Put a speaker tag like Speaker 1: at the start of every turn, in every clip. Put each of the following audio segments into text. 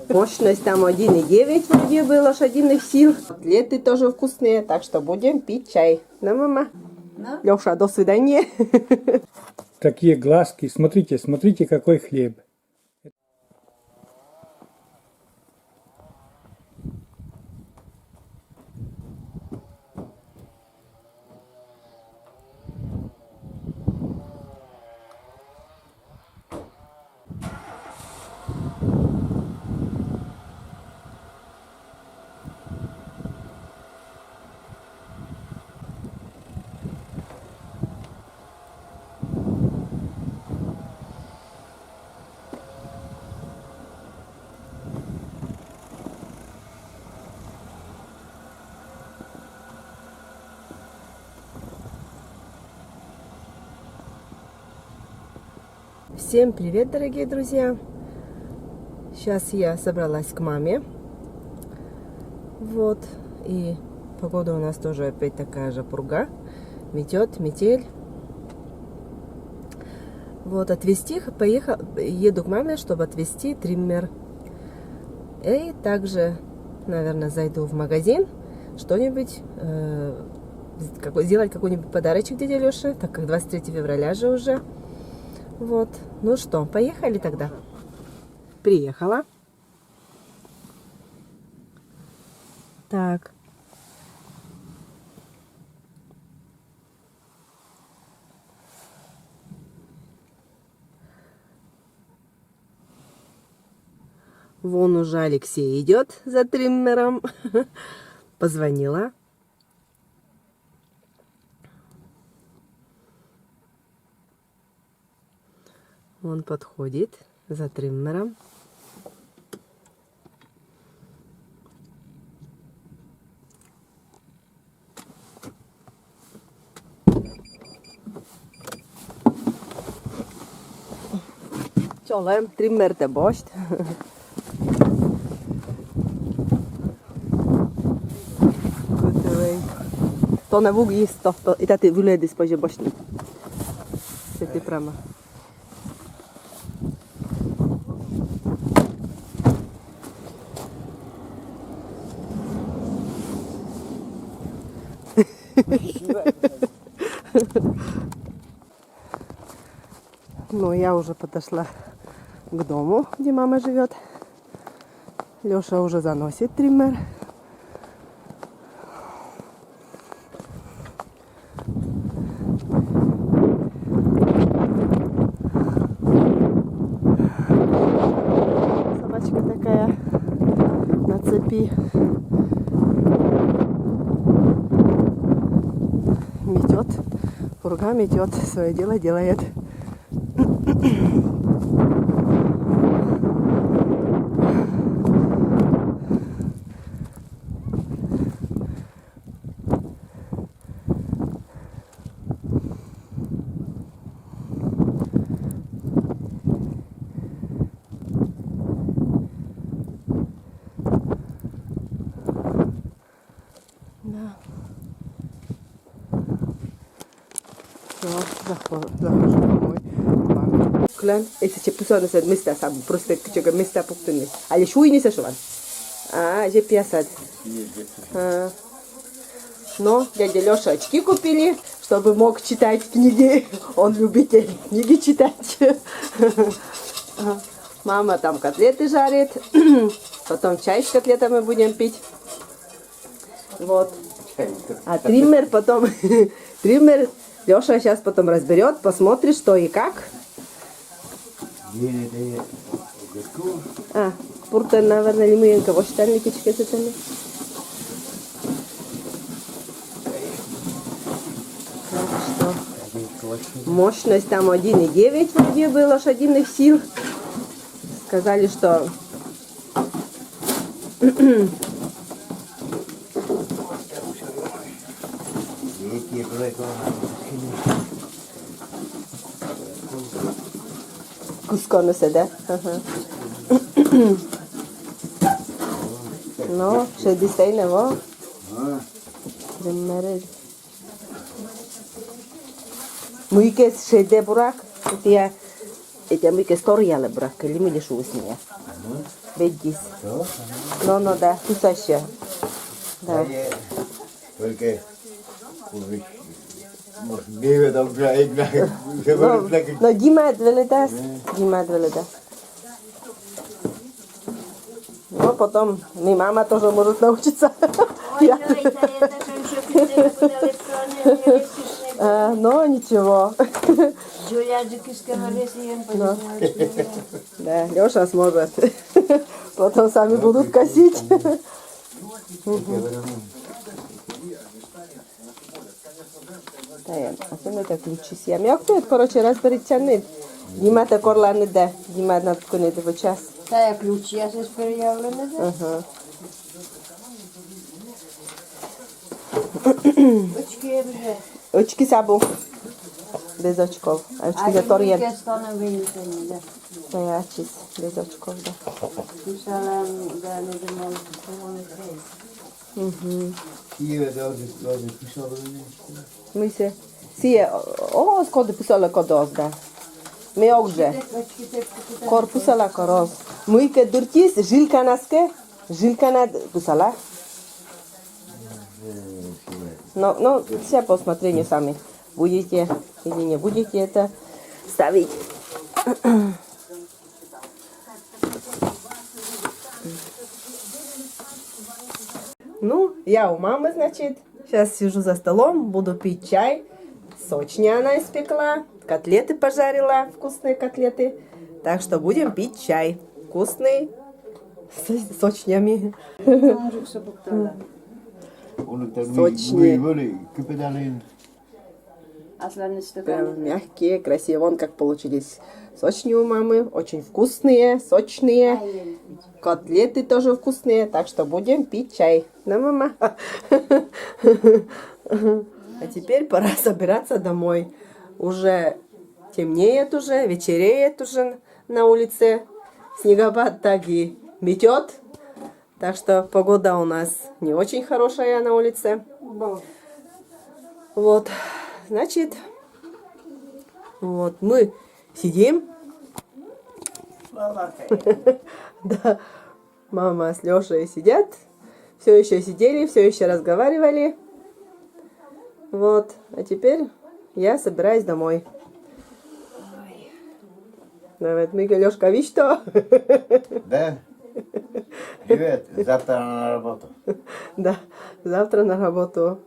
Speaker 1: Мощность там 1,9 вроде бы лошадиных сил. Котлеты тоже вкусные, так что будем пить чай. Да, мама? Да. Леша, до свидания.
Speaker 2: Такие глазки. Смотрите, смотрите, какой хлеб.
Speaker 1: Всем привет, дорогие друзья! Сейчас я собралась к маме. Вот. И погода у нас тоже опять такая же пурга. Метет, метель. Вот, отвезти, еду к маме, чтобы отвезти триммер. И также, наверное, зайду в магазин, что-нибудь, сделать какой-нибудь подарочек дяде Леше, так как 23 февраля же уже. Вот. Ну что, поехали тогда. Приехала. Так. Вон уже Алексей идет за триммером. Позвонила. Он подходит за триммером. Чолем триммер те бошт. To ne vůg jisto, i tady vyledy spože bošný. Se ty prama. Ну, я уже подошла к дому, где мама живет. Леша уже заносит триммер. Собачка такая на цепи. Метет, пурга метет, свое дело делает. Да. Захожу домой. Клан, если тебе писано, что место сам просто чего место пуктуни. Але шуй не сошван. Же пьясад. Но дядя Леша очки купили, чтобы мог читать книги. Он любитель книги читать. Мама там котлеты жарит. Потом чай с котлетами будем пить. Вот. А триммер потом... Триммер Леша сейчас потом разберет, посмотрит, что и как. Пурта, наверное, лимуенка. Вот штаны кичкетами. Мощность там 1,9 вроде бы лошадиных сил. Сказали, что... Кускону се, да? No, 60 nebo? Můj kes 6 burak, ty je Эти мыки сторияли брак, или мы лишь усне. Ведись. No, да, кусаще. Да.
Speaker 3: Только мейве там
Speaker 1: No, gimed veledas. Gimed veledas. Ну, потом, и мама тоже может научиться. Но ничего. Да, Леша сможет. Потом сами будут косить. Особенно это ключи съем. Я кто это, короче, разберите. Димата корланы да. Димат на ткани в час.
Speaker 4: Тая ключи, я сейчас переявлена.
Speaker 1: Ага.
Speaker 4: Очки вже.
Speaker 1: Очки сабу. Без очков. А очки за торьер.
Speaker 4: Я стану винесені, да.
Speaker 1: Ja, čist, bez očkov, da.
Speaker 4: Писала, да, не думала, що вони треба.
Speaker 3: Киеве даже писал.
Speaker 1: Mi se, si je, ovo skode pusala kod ozda. Mi ogže,
Speaker 4: Очки тепки
Speaker 1: kor pusala koroz. Mujke durtis, žilka naske, žilka nad pusala. No, все по усмотрению сами. Будете или не будете это ставить. Ну, я у мамы, значит. Сейчас сижу за столом, буду пить чай. Сочни она испекла. Котлеты пожарила, вкусные котлеты. Так что будем пить чай. Вкусный, с сочнями.
Speaker 4: може все поктала.
Speaker 1: Сочнее.
Speaker 3: Кипедалин.
Speaker 4: Аслан стакан.
Speaker 1: Прям мягкие, красивые. Вон как получились сочни у мамы. Очень вкусные, сочные. Котлеты тоже вкусные. Так что будем пить чай. Да, мама? А теперь пора собираться домой. Уже темнеет уже, вечереет уже на улице. Снегопад так и метет. Так что погода у нас не очень хорошая на улице. Вот, значит, вот мы сидим. Да, мама с Лешей сидят. Все еще сидели, все еще разговаривали. Вот, а теперь я собираюсь домой. Давай, Мига, Лешка, видишь что?
Speaker 3: Да? Привет, завтра на работу.
Speaker 1: Да, завтра на работу.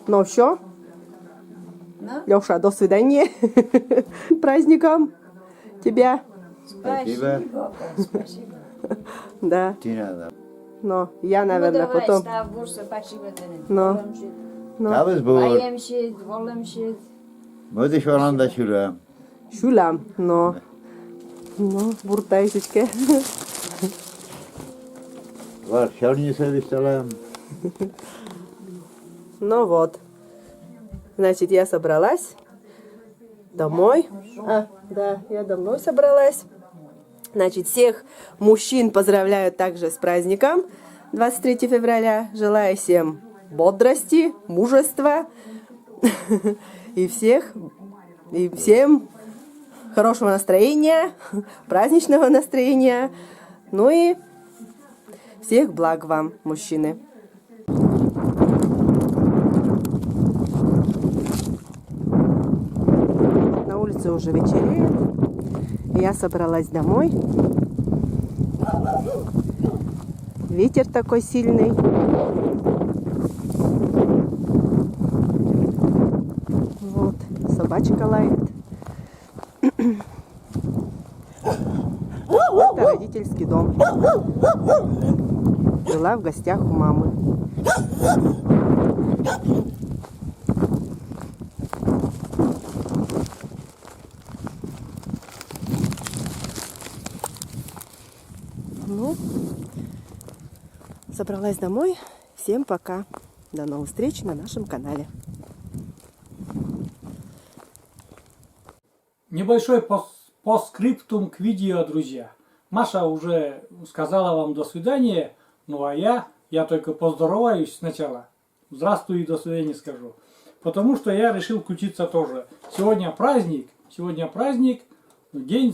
Speaker 1: Ну все,
Speaker 4: Ну,
Speaker 1: Леша, до свидания. Праздником тебя.
Speaker 3: Спасибо.
Speaker 4: спасибо.
Speaker 1: Да,
Speaker 3: Тина,
Speaker 1: но я, наверное,
Speaker 4: давай,
Speaker 1: потом.
Speaker 4: став бурса, спасибо тебе.
Speaker 1: No. No.
Speaker 3: Tavis bu.
Speaker 4: Ayem şey, volum şey.
Speaker 3: Modiş falan da şuraya.
Speaker 1: Шулям, но. Ну, буртайсечка.
Speaker 3: Var, şarnı servistelim.
Speaker 1: Ну вот. Значит, я собралась домой. Да, я домой собралась. Значит, всех мужчин поздравляю также с праздником 23 февраля. Желаю всем бодрости, мужества и всем хорошего настроения, праздничного настроения. Ну и всех благ вам, мужчины. На улице уже вечереет. Я собралась домой. Ветер такой сильный. Вот, собачка лает. Это родительский дом. Была в гостях у мамы. Ну, собралась домой. Всем пока. До новых встреч на нашем канале.
Speaker 2: Небольшой постскриптум к видео, друзья. Маша уже сказала вам до свидания, ну а я только поздороваюсь сначала. Здравствуй и до свидания скажу. потому что я решил включиться тоже. Сегодня праздник, День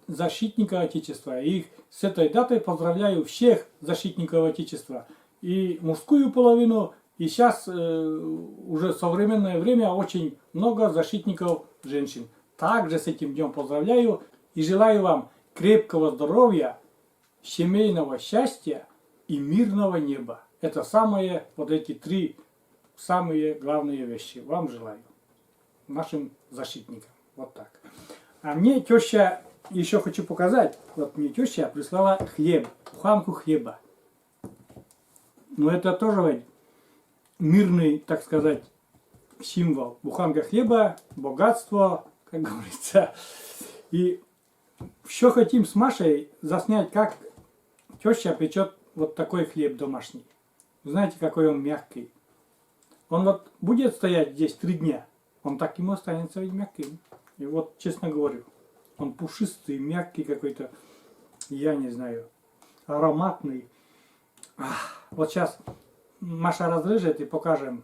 Speaker 2: защитника Отечества. И с этой датой поздравляю всех защитников Отечества. И мужскую половину, и сейчас уже в современное время очень много защитников женщин. Также с этим днем поздравляю и желаю вам крепкого здоровья, семейного счастья и мирного неба. Это самые, вот эти три самые главные вещи. Вам желаю, нашим защитникам. Вот так. А мне теща, еще хочу показать, вот мне теща прислала хлеб, буханку хлеба. Но это тоже мирный, так сказать, символ. Буханка хлеба, богатство, как говорится. И еще хотим с Машей заснять, как теща печет вот такой хлеб домашний. Знаете, какой он мягкий. Он вот будет стоять здесь 3 дня, он так ему останется ведь мягким. И вот, честно говорю, он пушистый, мягкий какой-то, я не знаю, ароматный. Вот сейчас Маша разрежет и покажем,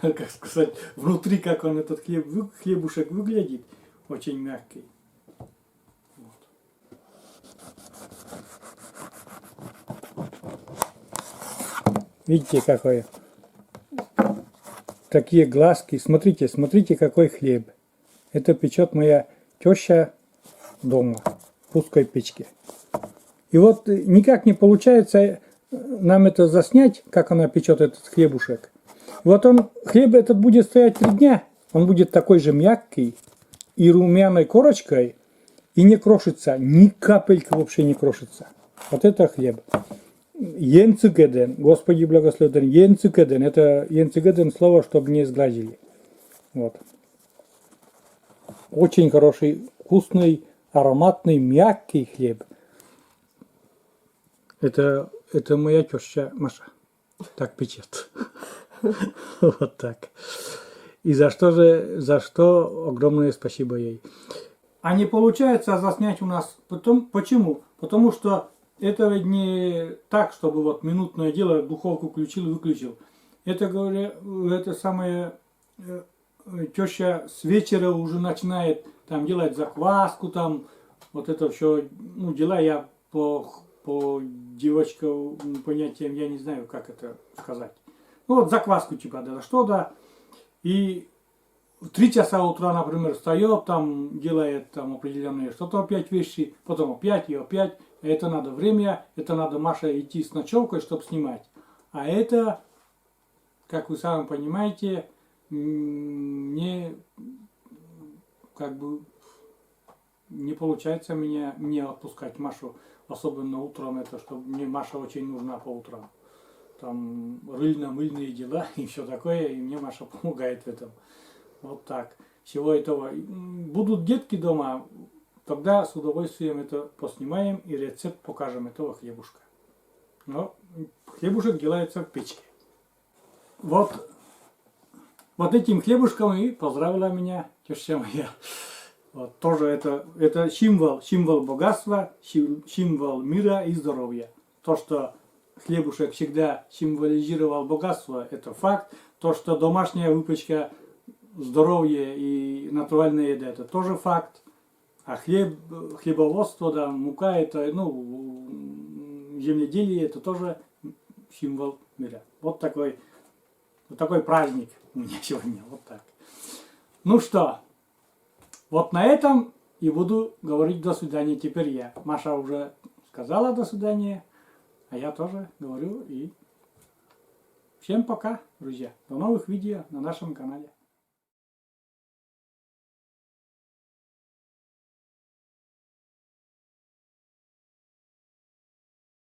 Speaker 2: как сказать, внутри, как он этот хлебушек выглядит. Очень мягкий. Вот. Видите, какой? Такие глазки. Смотрите, смотрите, какой хлеб. Это печет моя теща дома, в русской печке. И вот никак не получается нам это заснять, как она печет этот хлебушек. Вот хлеб этот будет стоять 3 дня. Он будет такой же мягкий и румяной корочкой, и не крошится. Ни капельки вообще не крошится. Вот это хлеб. Йенцигеден, Господи благословен, йенцигеден, это йенцигеден слово, чтобы не сглазили. Вот. Очень хороший, вкусный, ароматный, мягкий хлеб. Это моя теща Маша. Так печет. Вот так. И за что огромное спасибо ей. А не получается заснять у нас. Почему? Потому что это ведь не так, чтобы вот минутное дело, духовку включил и выключил. Это, говорю, это самое, теща с вечера уже начинает там делать закваску, там, вот это все, дела я по девочкам понятиям, я не знаю, как это сказать. Вот закваску типа, да, что да. И в 3 часа утра, например, встает, там делает там определенные что-то опять вещи, потом опять и опять. Это надо время, это надо Маше идти с ночевкой, чтобы снимать. А это, как вы сами понимаете, не получается мне отпускать Машу, особенно утром, это что мне Маша очень нужна по утрам. Там рыльно-мыльные дела и все такое, и мне Маша помогает в этом. Вот так. Всего этого. Будут детки дома, тогда с удовольствием это поснимаем и рецепт покажем этого хлебушка. Но хлебушек делается в печке. Вот этим хлебушком и поздравила меня теща моя. Вот, тоже это символ богатства, символ мира и здоровья. То, что хлебушек всегда символизировал богатство, это факт. То, что домашняя выпечка, здоровье и натуральная еда, это тоже факт. А хлебоводство, да, мука, это, земледелие, это тоже символ мира. Вот такой праздник у меня сегодня, вот так. Ну что, вот на этом и буду говорить до свидания теперь я. Маша уже сказала до свидания, а я тоже говорю и всем пока, друзья. До новых видео на нашем канале.